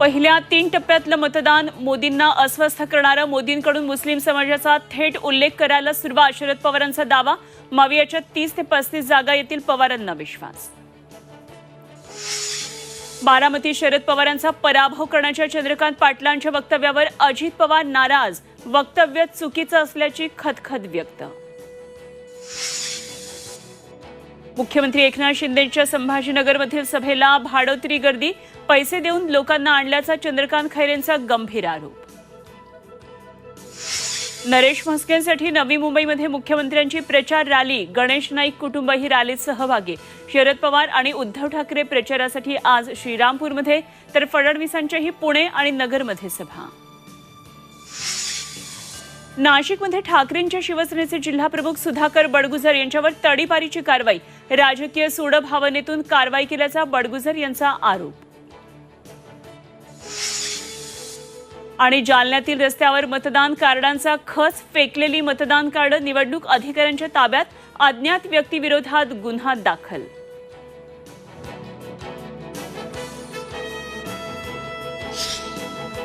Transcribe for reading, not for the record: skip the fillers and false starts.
पहिल्या 3 टप्प्यातलं मतदान मोदींना अस्वस्थ करणारं, मोदींकडून मुस्लिम समाजाचा थेट उल्लेख करायला सुरुवात. शरद पवारांचा दावा, मावियाच्या 30 ते 35 जागा येतील, पवारांना विश्वास. बारामती शरद पवारांचा पराभव करण्याच्या चंद्रकांत पाटलांच्या वक्तव्यावर अजित पवार नाराज, वक्तव्य चुकीचं असल्याची खदखद व्यक्त. मुख्यमंत्री एकनाथ शिंदेंच्या संभाजीनगरमधील सभेला भाडोत्री गर्दी, पैसे देऊन लोकांना आणल्याचा चंद्रकांत खैरेंचा गंभीर आरोप. नरेश म्हस्केंसाठी नवी मुंबईमध्ये मुख्यमंत्र्यांची प्रचार रॅली, गणेश नाईक कुटुंबही रॅलीत सहभागी. शरद पवार आणि उद्धव ठाकरे प्रचारासाठी आज श्रीरामपूरमध्ये, तर फडणवीसांच्याही पुणे आणि नगरमध्ये सभा. नाशिकमध्ये ठाकरेंच्या शिवसेनेचे जिल्हाप्रमुख सुधाकर बडगुजर यांच्यावर तडीपारीची कारवाई, राजकीय सूडभावनेतून कारवाई केल्याचा बडगुजर यांचा आरोप. आणि जालन्यातील रस्त्यावर मतदान कार्डांचा खच, फेकलेली मतदान कार्ड निवडणूक अधिकाऱ्यांच्या ताब्यात, अज्ञात व्यक्तीविरोधात गुन्हा दाखल.